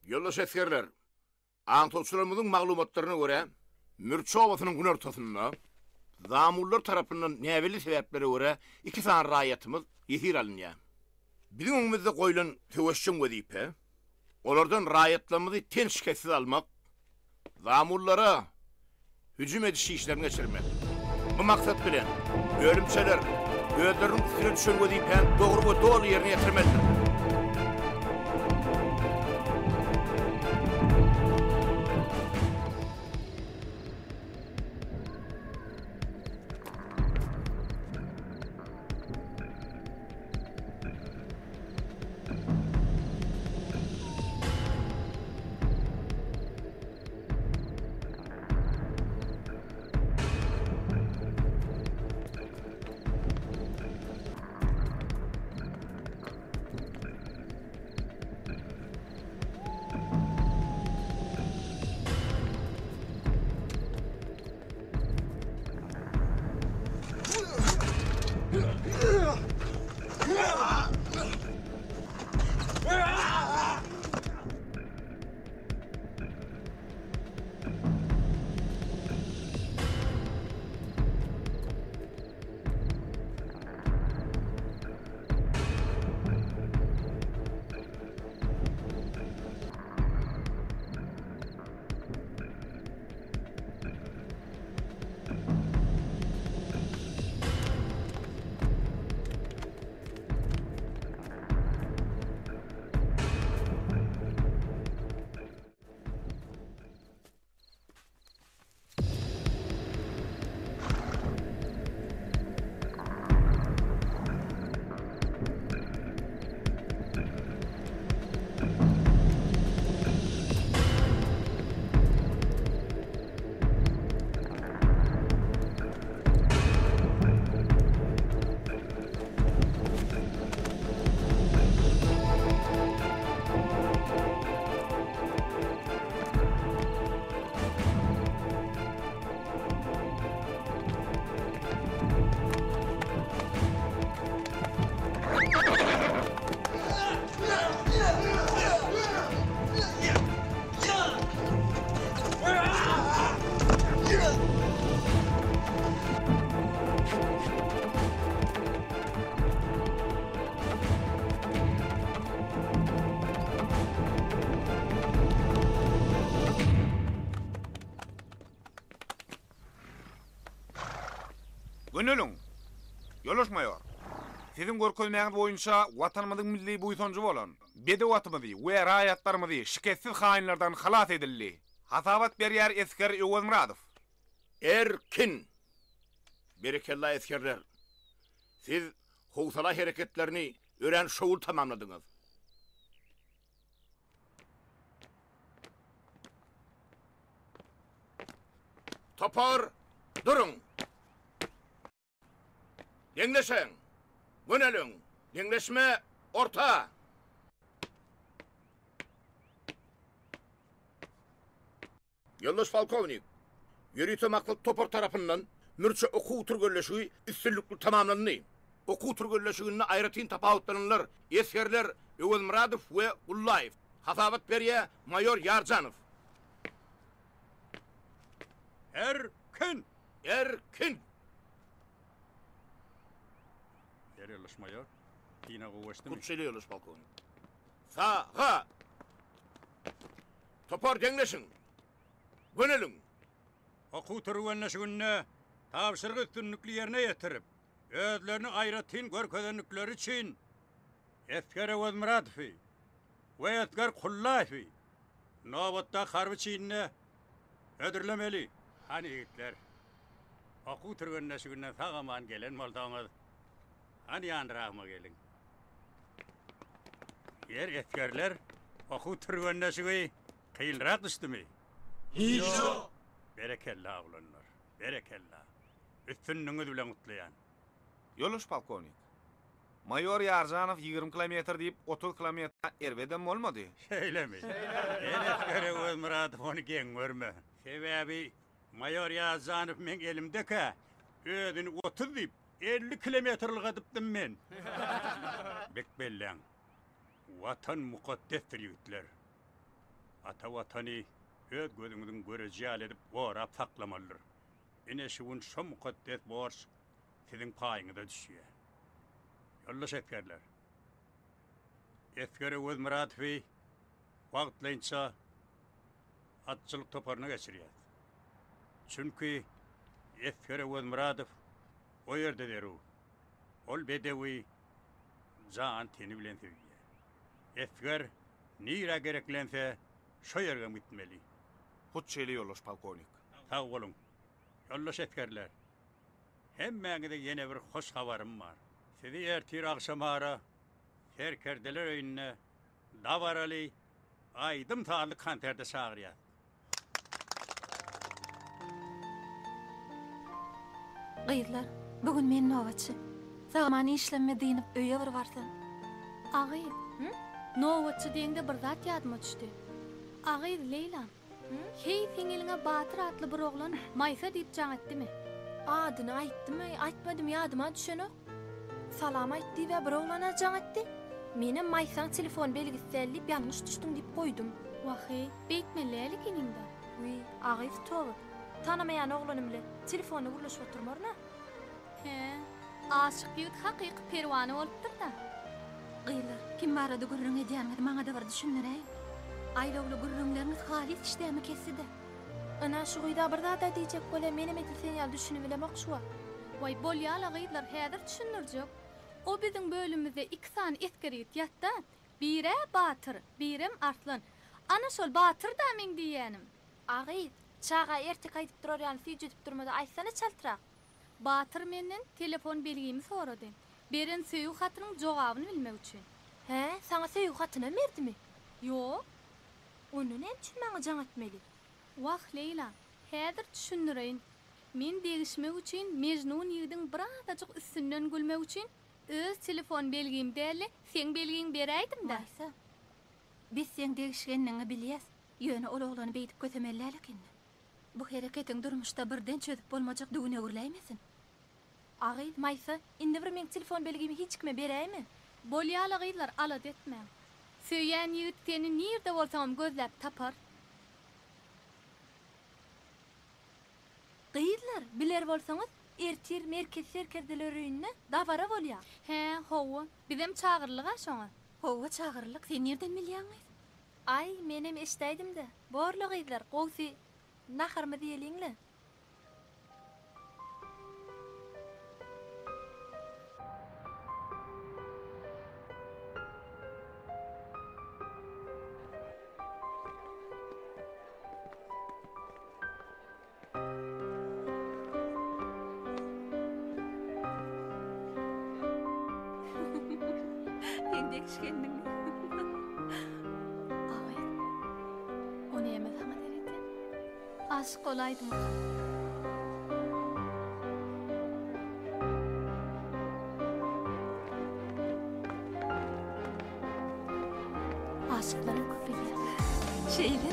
Yoldaş eskerler, Antolçularımızın maglumatlarına göre Mürçü Ovası'nın gün ortasında zamurlar tarafından neveli sebeplere göre 2 tane rayetimiz yehir alınıyor. Bizim önümüzde koyulan teveşşün vazife, onlardan rayetlerimizi tenşiketsiz almak, zamurlara hücum edişi işlerini geçirmek. Bu maksat bilen ölümçeler gözlerinin üstüne düşen vazifenin doğru ve doğru yerine getirmelidir. Gönülün, Yoloş Mayor. Sizin görkezmäňiz boýunça watanymyzyň milli buýsonjy bolan, bedewatymyzy we raýatlarymyzy şiketsiz haýynlardan halas edildi. Hasabat berýär esker Öwüz Muradow. Erkin. Berekellah eskerler. Siz howsala hareketlerini ören şowul tamamladyňyz. Topar, durun. Dengleşen. Gönelin. Dengleşme orta. Yoldaş Falkovnik, Yörüte Maklık Topar tarafından Mürçe oku turgölleşiği üstünlüklü tamamlandı. Oku turgölleşiğini ayrıtın tapavutlanırlar, eskerler Öwüz Muradow ve Ullayev. Hasabat beriye Mayor Yarcanov. Erkin! Erkin! Yoldaş Mayor, yine kuvveşti mi? Kutçeli Yoldaş Falkovnik. Sağa! Topar dengleşin. Gönelin. Oku turgölleşiğine tavşırgı üstünlüklü yerine yetirip, özlerini ayrıtın görkezenlikleri için esker Öwüz Muradow'y ve esker Kullayev'i nobatda harbi çiğnine ödürlemeli. Hani yiğitler, oku turgölleşiğinden sağaman gelen moldaňyz. Hani yanrağıma gelin. Yer eskerler oku turgölleşiği kıyılrak düştü mü? Hiço. Berekellah ulanlar, berekellah. Üstünlüğünüz bilen mutlayan. Yoloş Polkovnik. Mayor Yarcanov 20 kilometr deyip 30 kilometr erveden bolmady. Şeýle mi? En eskere Öwüz Muradow onu geň görme. Sebebi Mayor Yarcanov men elimdeki özüni 30 deyip 50 kilometrlik adypdym men. Bek belläň. Watan mukaddes yiğitler. ata vatany öz gözüňiziň görejäl edip gorap saklamalydyr. Ine şuun şo mukaddes borç siziň paýyňyza düşýär. Ýollaş etgerler. Eskere öz muraty wagtlaýynça atçylyk toparyna geçirýär. Çünki eskere öz muraty o ýerde deru. Ol bedewi jan teni bilen söýýär. Esker nira gereklense şo ýerge gitmeli. Hutçeli ýoldaş polkovnik. Sağ bolun. Ýollaş etgerler. Hemmäňize ýene bir hoş habarym bar. Sizi ertir akşamara Serkerdeler öýüne davaraly aýdym taýly kanterde çagyrýar. Gyýdlar, bugün men nowaçy. Zamany işlenme diýip öýe bir barsan. Agyr, nowaçy diýende bir zat ýadyma düşdi. Agyr Leyla. Hey siňeliňe Batyr atly bir oglan Maýsa diýip jaň etdimi? Adyny aýtdymy, aýtmadym ýadyma düşenok. Salam aýtdy we bir oglana jaň etdi. Menem Maýsaň telefon belgisi sellip ýalňyş düşdüm diýip goýdum. Wahy, beýtmelälik ininde. Uy, Agyr towy. Tanamayan oglanym bilen telefony gurlaşyp oturmarna. He, aşyk ýigit hakyky perwany bolupdyr da. Gyýlar, kim barada gurrun edýänler maňa da bir düşündirey. Aýlagly gurrunlaryňyz halis işdämi kesidi. Ana şu goýda bir zat diýjek bolem menem etsen ýa düşünüp bilemek şuwa. Way bolýar agylar häzir düşünürjek. O biziň bölümimize 2 sany eskerit ýatda. Bire Batyr, birim Arslan. Ana şol Batyr da men diýenim. Agyr, çağa ertek aýdyp durar ýa-ni süýjüdip durmada aýtsana çaltyrak. Batyr menden telefon belgimi sorady. Beren söýüň hatynyň jogabyny bilmek üçin. He, sana söýüň hatyny berdimi? Ýok. Onu näme üçin maňa jaň etmeli? Wah Leyla, häzir düşündireýin. Men degişmek üçin Mejnun ýigdiň birazajyk üstünden gülmek üçin öz telefon belgimi däli sen belgiň beräýdim da. Maýsa, biz sen degişgenliňi bilýäs. Ýöne ol oglany beýdip götemellälik indi. Bu hereketiň durmuşda birden çözüp bolmajak dügüne gürläýmesin. Agyl, Maýsa, indi bir men telefon belgimi hiç kime beräými? Bolýar agylar alad etme. Söýýän ýigit seni nirde bolsam gözläp tapar. Gyýdlar, biler bolsaňyz, ertir merkez serkerdeler öýüne dawara bolýar. He, howa, bizem çagyrlyk aşoňa. Howa çagyrlyk, sen nerden bilýäňiz? Ay, menem eşdäýdim-de. Borly gyýdlar, gowy naharmy diýeliňle. Endekşgendiň. Agyr. O näme sana deredi? Aşyk olaýdym. Aşyklara köpüýär. Şeýle.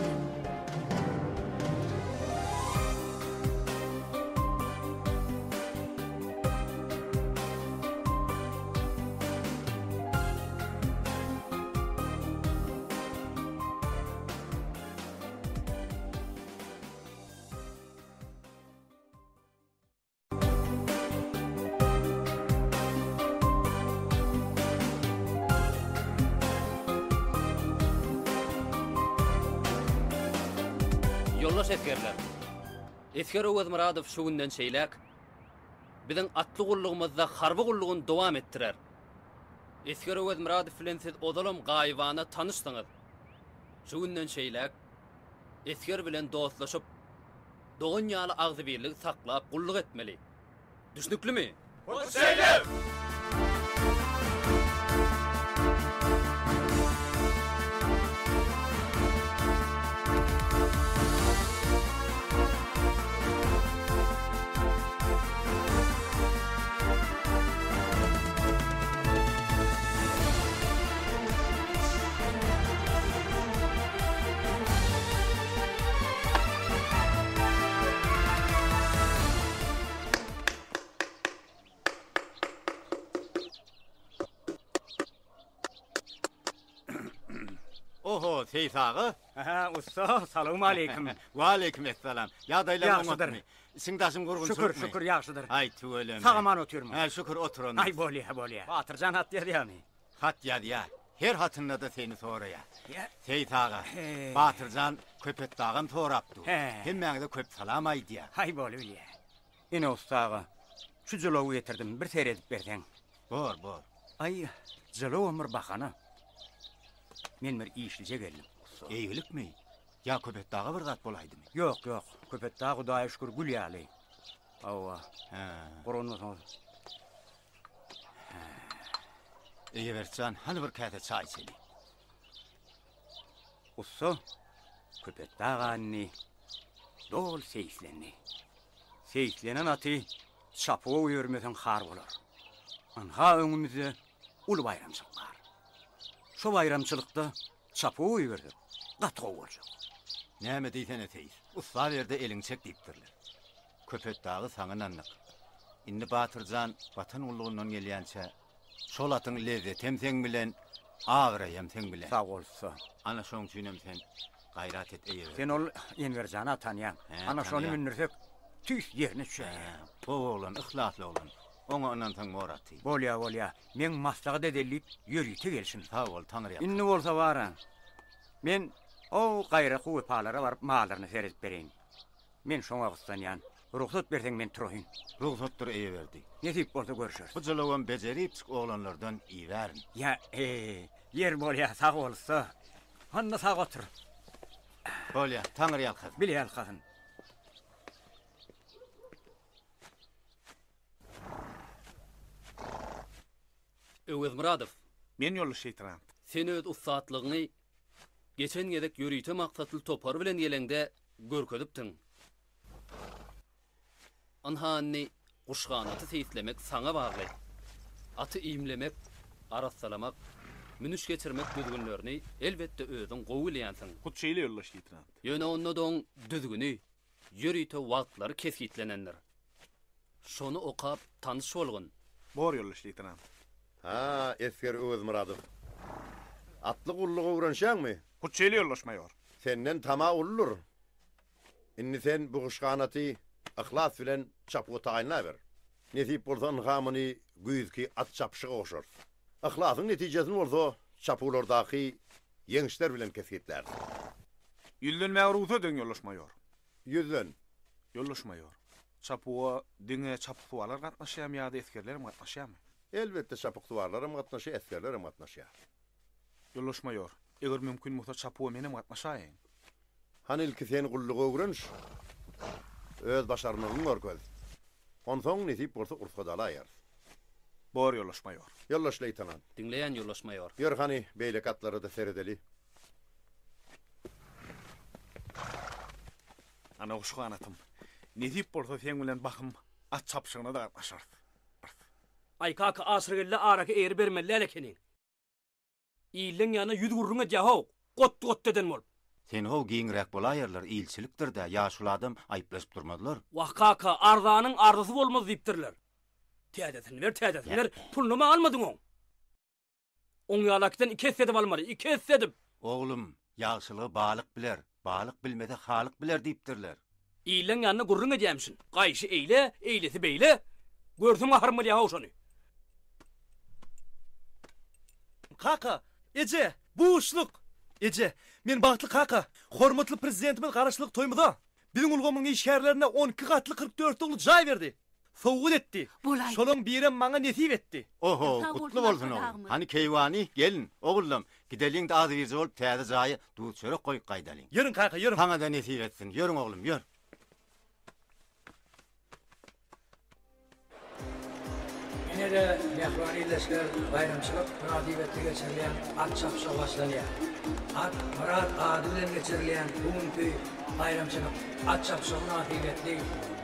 Ýollaş etgerler. Esker Owaz Muradow şu günden şeýlek. Biziň atly gullugymyzda harby gullugyny dowam etdirer. Esker Owaz Muradow bilen siz odalam gaýybana tanışdyňyz. Şu günden şeýlek. Esker bilen dostlaşyp dogan ýaly agzybirligi saklap gulluk etmeli. Düşnüklimi? Hutçeli! Oho, Seyit ağa. Ha, usta, salam aleyküm. Wa aleykümselam. Ya daylan Yaxşıdır. unutmy. Siňdaşyň gurgun Şükür, şükür, yaxşıdır. Ay tüwelem. Sağaman oturma. Ha, şükür otur onu. Ay, bolya. Batırcan hat yer yani. Hat ýaly ya. Her hatynda da seni soraýar. Ya. Seyit ağa. He. Batyrjan köpet dağın torapdy. He. Hemmäňe köp salam aýdýar. Ay, bolya. Ine ustağa, şu jylowu getirdim, bir seyredip bersen. Bor. Ay, jylow ömür bakana. Men bir işlice geldim. Eýilikmi? Ya köpet dağı bir gat bolaydymy? Yok, köpet dağı Hudaýa şükür gül ýaly. Awa, Ha. goronmasam. Eýeberçan, hany bir käte çaý içeli. Usta, köpet dağı anni, dol seýislenni. Seýislenen aty, çapığa ýörmesen har bolar. Anha öňümizde ulu bayramçylyk bar. Şo bayramçylykda çapığa ýördi. Gatga boljak. Näme diýsen eteýiz? Usta berde eliň çek diýipdirler. Köpet dağı saňa nanlyk. Indi Batyrjan watan ullugundan gelýänçe şol atyň lezzet hem seň bilen, agyra hem seň bilen. Sağ bolsa. Ana şoň üçinem sen gaýrat et eýeber. Sen ol Enverjana tanýan. He, Ana şonu tanýan. minnirsek tüs ýerine düşer. Bu oglan ihlasly oglan. Oňa onan taň moraty. Bolya. Men maslagy dedellip ýörüýte gelsin. Sağ ol, Tanrı ýap. Inni bolsa bara. Men o gaýra kuwy palara barıp malaryny seredip bereýin. Men şoňa gyslanýan. Ruhsat berseň men turaýyn. Ruhsatdyr eýeberdi. Netip bolsa görüşeriz. Bu jylawan bejerip çık oglanlardan iýerin. Ya, yer bolya sağ bolsa. Hanna sağ otur. Bolya, Tanrı ýalkyz. Bilýär kazın. Öwed Muradow, Men ýolly şeytan. sen öz ustaatlygyny geçen gedek ýörüýte maksatly topar bilen gelende görkezipdiň. Anhanny guşganaty seýislemek saňa bagly. Aty iýimlemek, arassalamak, münüş geçirmek düzgünlerini elbette özüň gowulýansyň. Kutçeýle ýolly şeytan. Ýöne onnodan düzgünü, ýörüýte wagtlary kesitlenenler. Şonu okap tanyş bolgun. Bor ýolly şeytan. Ha, Esger Özmuradow. Atly gullugy öwrenşäňmi? Kutçeýle ýollaşmaýar. Senden tama ullur. Inni sen bu guşganaty ihlas bilen çapyga taýynla ber. Netip bolsan hamyny güýzki at çapşyga oşar. Ihlasyň netijesini bolsa çapylardaky ýeňişler bilen kesitler. Ýülden märuza döň ýollaşmaýar. Ýüzden. Ýollaşmaýar. Çapyga diňe çapywalar gatnaşýarmy ýa-da eskerler gatnaşýarmy? Elbette çapyk duvarlarym gatnaşy, eskerlerim gatnaşýar. Ýollaşmaýar. Eger mümkin bolsa çapyga menem gatnaşaýyn. Han ilki sen gullugy öwrenş. Öz başarmagyny görkezip. Onsoň netip bolsa urfga dalaýar. Bor ýollaşmaýar. Yollaş leytenant. Dinleyen ýollaşmaýar. Ýör hani beýlek atlary da seredeli. Ana uşganatym. Netip bolsa sen bilen bakym at çapşygyna da gatnaşar. Ay kaka asrgelle araka eğri bermelle lekeni. İyilin yana yüz gurruna jahaw. Got deden bol. Sen ho giňrek bolaýarlar, ilçilikdir da, ýaşul adam aýplaşyp durmadylar. Wah kaka arzanyň arzysy bolmaz diýipdirler. Täzetini pulunu ma almadyň oň. Oň ýalakdan 2 sedip almady, 2 sedip. Oglum, ýagşylygy balyk biler, balyk bilmede halyk biler diýipdirler. İyilin yana gurruna jämşin. Gaýşy eýle, eýlesi beýle. Görsün aharmaly ýahaw şonu. Kaka, Ece, bu uşluk. Ece, men bagtly kaka, hormatly prezidentimin garaşlyk toýmyda biziň ulgamyň işgärlerine 12 gatly 44 ugly jaý berdi. Sowgut etdi. Şonuň birem maňa nesip etdi. Oho, kutlu bolsun oğlum. Hani keýwani, gelin, oğlum. Gideliň de az birji bolup täze jaýy duýt çörek goýup gaýdalyň. Ýörün kaka, ýörün. Taňa da nesip etsin. Ýörüň oğlum, ýör. Yine de Mehran İlleşler bayramçılık münasibetli geçirilen at çapşa başlanıyor. At Murat adilen geçirilen bugünkü bayramçılık at çapşa münasibetli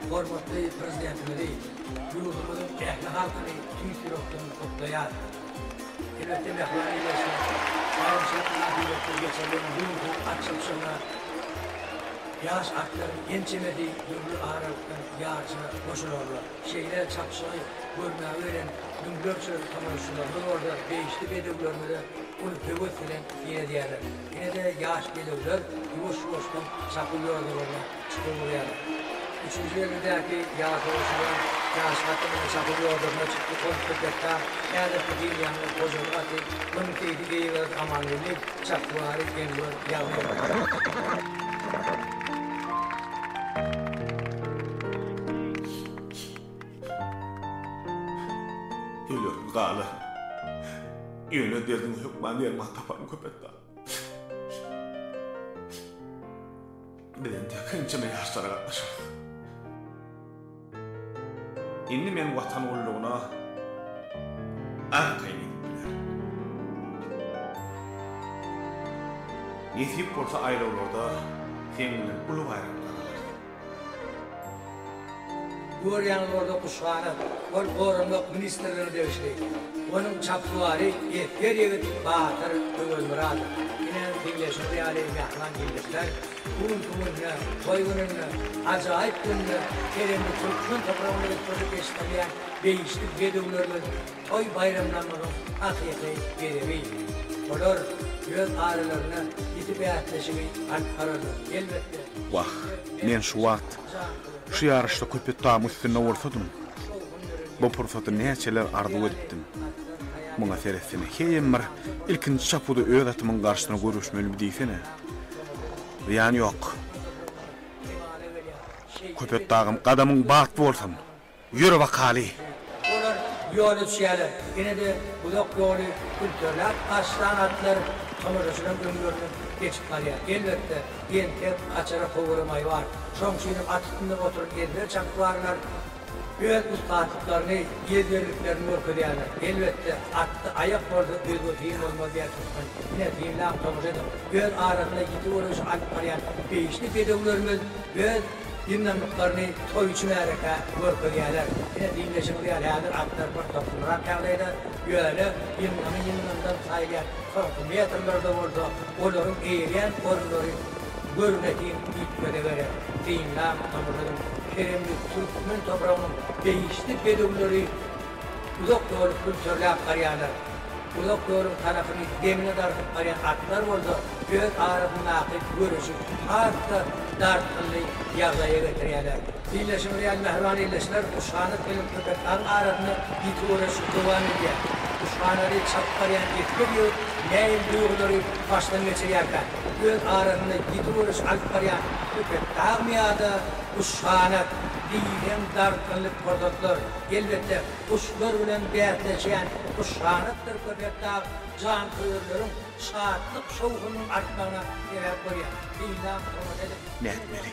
hormatly prezidentimizi yurdumuzun ehli halkyny tüýsür oktuny kutlaýar. Elbette Mehran İlleşler bayramçılık münasibetli geçirilen bugünkü at çapşa yaş aklar gençemedi dürlü ağırlıktan yağışına koşulurlar. Şeyler çapşayı görmeye öğren, dümdörçü kamerasında orada değişti bedevlerinde ulpegöz bilen yine diýerler. Yine de ýaş gelirler, ýuwaş-ýuwaşdan çapyl ýollarına çykyp. Üçüncü yerdeki ýaşaşylar, ýaşatly çapyl ýollarına çykyp köpekler, ýa-da bir ýangy gojaly bunun keýdi diýerler amanlyk, çapylary gelýär, ýagýar. Galı. Yöne derdim hükman yerman tapan köpekta. Bilen de kınçıma yaşlara katlaşır. Inni men vatan ulluğuna arkayını biler. Nesip bolsa ayrılorda seninle ulu bayramlar. Gör yanlarda kuşağına, gör gorunluk ministerleri devişleydi. Onun çaplıları her yeri Batır Ömür'adı. Yine Birleşik Riyali Mehman Gillisler, bunun kumuruna, toygununa, acayip gününe, keremli Türk'ün toprağını çocuk geçtiren değiştik beduvlarının toy bayramlarının hakiyeti veremeyi. Olur, göz ağrılarına gidip ayetleşimi alp elbette. Vah, men şu wagt şu yarışda köpek dağım üstüne olsadım, bu fırsatı neçeler arzu ettim. Buna seresine heyemmer ilkinci çapıda öğretmenin karşısına görüşmeli diysene. Yani yok. Köpek dağım kadamın bahtı olsam, yürü bakali. Onlar yolu düşerler. Yine de budak yolu kültürler, aslan atlar, kamurasının ömürünü geçip kalıyor. Elbette tek açara kovurmayı var. Şonçuyunun atıtında oturup geldiler çakvarlar. Büyük ustatıklarını, yedirdiklerini orkudayarlar. Elbette attı ayak orada büyük film olmadı diye tutmayın. Yine filmle aktamış edin. Büyük ağrına gitti uğraşı alıp arayan değişti pedagoglarımız büyük dinamiklerini toy için harika orkudayarlar. Yine dinleşim riyalayadır, atlar var toplumlar kağıdaydı. Böyle yılından sayılayan farklı metrelerde oldu. Onların eğleyen orunları görünetiğin gitmede göre dinle aktamış edin. Keremli Türkmen toprağının değişti beduvları uzak doğru kültürle arayanlar. Uzak doğru tarafını demine dartıp arayan atlar oldu. Göğüt ağrının akıl görüşü hatta dartıllı yağdaya getiriyorlar. İyileşim real mehran iyileşler kuşağını gelip köpeklerin ağrını git uğraşı devam ediyor. Kuşağınları çapıp arayan etkiliyor. Neyin duyguları baştan geçiriyorken. Göğüt ağrını git uğraşı alıp arayan köpek dağmayadı. Kuşağına diyen darkınlık portatlar, elbette kuşlar bilen beyatleşen kuşağınıktır köpekler, can kıyırların şahatlık şovhunun artlarına sebep koruyor. Dilan tomat edip... Ne etmeli?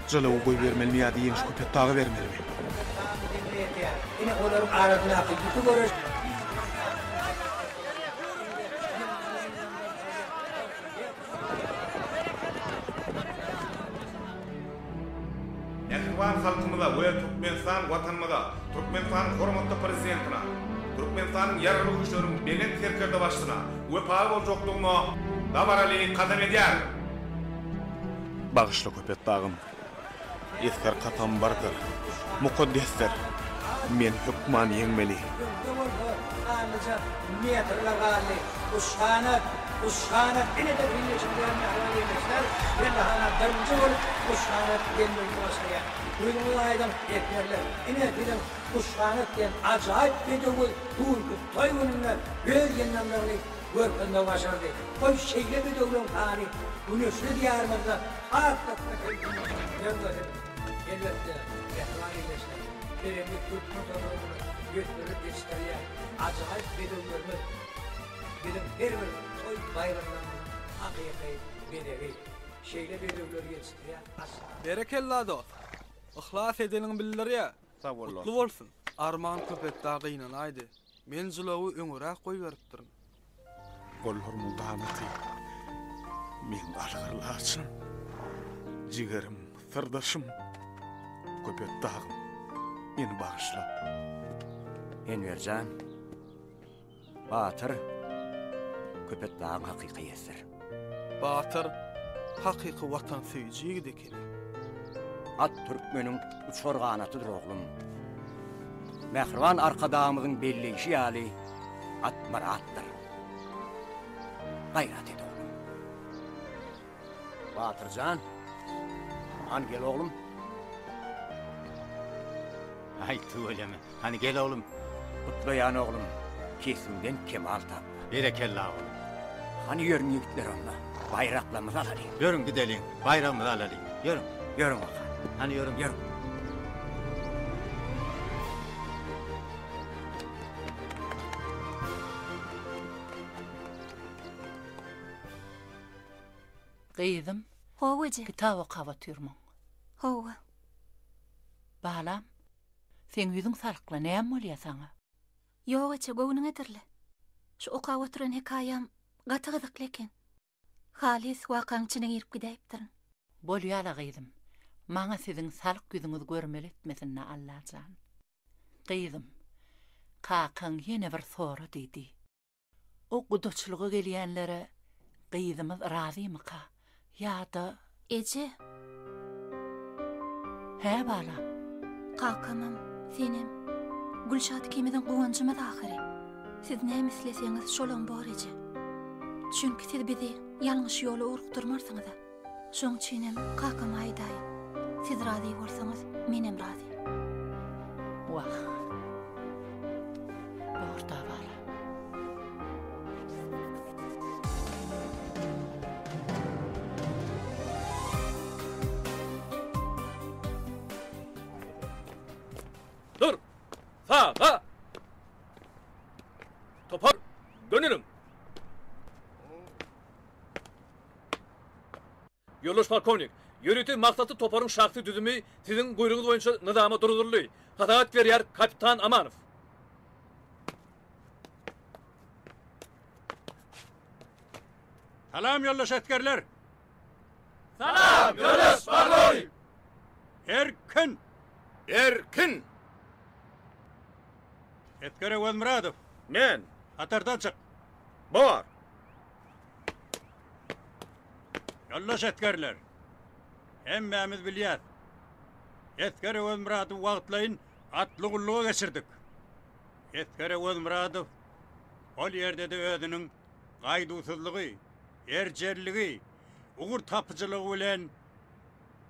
Zılığı boy vermeli mi ya diyen şu köpek dağı vermeli mi? Yine onların ağrıdına akıl gitti görür. Van halkımıza ve Türkmenistan vatanımıza, Türkmenistan hormatlı prezidentine, Türkmenistan'ın yararlı güçlerin benet terkerde başlığına ve pahalı olacakluğuna davarali kadem eder. Bağışlı köpek dağım, esker katam vardır, mukaddesler, men hükman yenmeli. Uşağına yine de Birleşik Mehran Gillisler Allah'ına dördüncü olup uşağına gelmeyi başlayan uygulaydan etlerler. Yine bilim uşağına diyen acayip beduvul tuğulku toygununla göz yenlemlerini görkünde başardı. O şeyle beduvulun tarihi güneşli diyarımızda artıkta kendini elbette Mehran Gillisler Keremli Türk motorlarını götürüp geçtiriyen acayip beduvlarımız bilim her bir toy bayramlarının hakiki bedevi şeyle bedevler yetiştiren asla. Berekella dost. İhlas edenin billeri ya. Sağ ol. Kutlu olsun. Arman köpek dağıyla aydı. Men zılağı öňüre koy verip durun. Gollarımı dağınatı. Men algırlaçım. Ciğerim, sırdaşım. Köpek dağım. Meni bağışla. Envercan, Batır, köpek dağın hakiki esir. Batır, hakiki vatan söýüjigi dekeni. At Türkmenin uçorganatıdır oğlum. Mehrivan arkadağımızın belleyişi yali at marattır. gayret ede oğlum. Batırcan, an gel oğlum. Ay tuğulemi. Hani gel oğlum. Kutlayan oğlum, kesinden kemal tap. Berekella oğlum. Hani yörün yigitler onunla, bayraklarımızı alalım. Yörün gidelim. Bayramımızı alalım. Yörün. Yörün bakalım. Hani yörün. Yörün. Qeydim, Howa ece. kitap okawatyurman. Howa. Balam, sen yüzün sarıkla näme bolýar saňa? Ýok ece gowunyň edirle. Şu okap oturan hekayam gaty gyzykly eken. Halis wakaň içine girip gidäpdir. Bolýar qeydim. Maňa sizin sarık yüzüňizi görmeli etmesinne Allahjan. Qeydim, kakaň ýene bir sora diýdi. O gudaçlyga gelýänlere qeydimiz razymyka? Ýa-da Ece, he balam. kakamam, senem, Gülşat kimeden guwanjymyz ahyry. Siz näme isleseňiz şolan bar ece. Çünki siz bizi ýalňyş ýola urukdurmarsyňyz. Şoň üçinem kakam aýdaýyn. Siz razy bolsaňyz, menem razy. Wah. Borda bala. Dur! Sağa! Topar! Dönürüm! Yoldaş polkovnik, yürütü maksatı Topar'ın şahsi düzümü sizin buyruğunuz boyunca nizama durduruluyor. Hataat veriyor Kapitan Amanov. Salam yoldaş askerler. Salam yoldaş polkovnik. Erkin. Erkin! Etkere Muradov. Men, Atardan çık. bar. Yoldaş askerler. Hemmemiz bilýär. Etkere Muradov wagtlaýyn atly gullugy geçirdik. Etkere Muradov ol ýerde de özüniň gaýdusuzlygy, erjerligi, ugur tapıcılığı bilen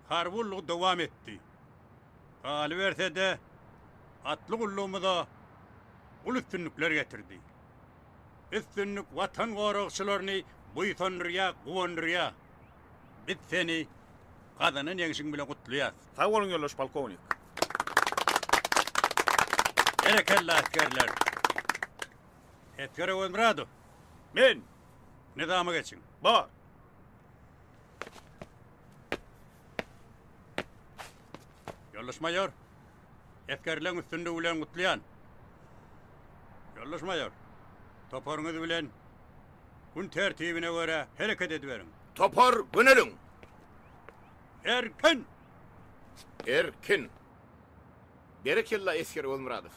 harbullugy dowam etdi. Galyberse de atly gullugymyza ul üstünlükler getirdi. Üstünlük watan gorugçylaryny buýsandyrýar, gowandyrýar. Biz seni gazanyň ýeňişiň bilen gutlaýar. Sağ olun yoldaş polkovnik. Berekella askerler. Etkere Muradov, Men, nizama geçin. bar. Yoldaş mayor, askerlerin üstünde bilen gutlayan. Yoldaş mayor, toparınız bilen gün tertibine göre hareket ediverin. Topar gönelin. Erkin! Erkin. Berekella esker Muradov.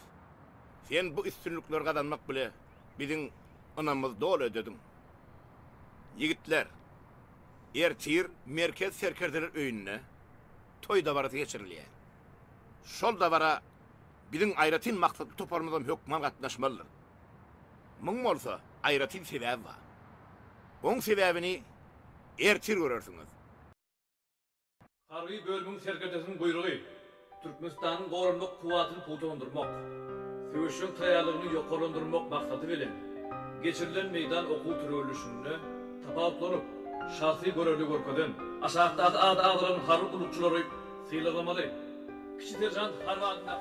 Sen bu üstünlükleri kazanmak bile bizim anamız dolu ödedin. Yigitler, ertir merkez serkerdeler öýünne toy dabarası geçirilýär. Şol dabara bizim aýratyn maksatly toparmyzdan hökman gatnaşmalydyr. Muň bolsa aýratyn sebäbi bar. Oň sebäbini ertir görersiňiz. Harbiy bölümün serkerdesinin buyruğu, Türkmenistan'ın gorunluk kuvatını putulandırmak, söğüşün tayalıgını yokolandırmak maksadı bilen, geçirilen meydan okul türölüşünü tapatlanıp, şahsi görevli görkeden, aşağıda ağdıran harbi kulukçuları sıyılamalı. Kiçi Tercan harbi adına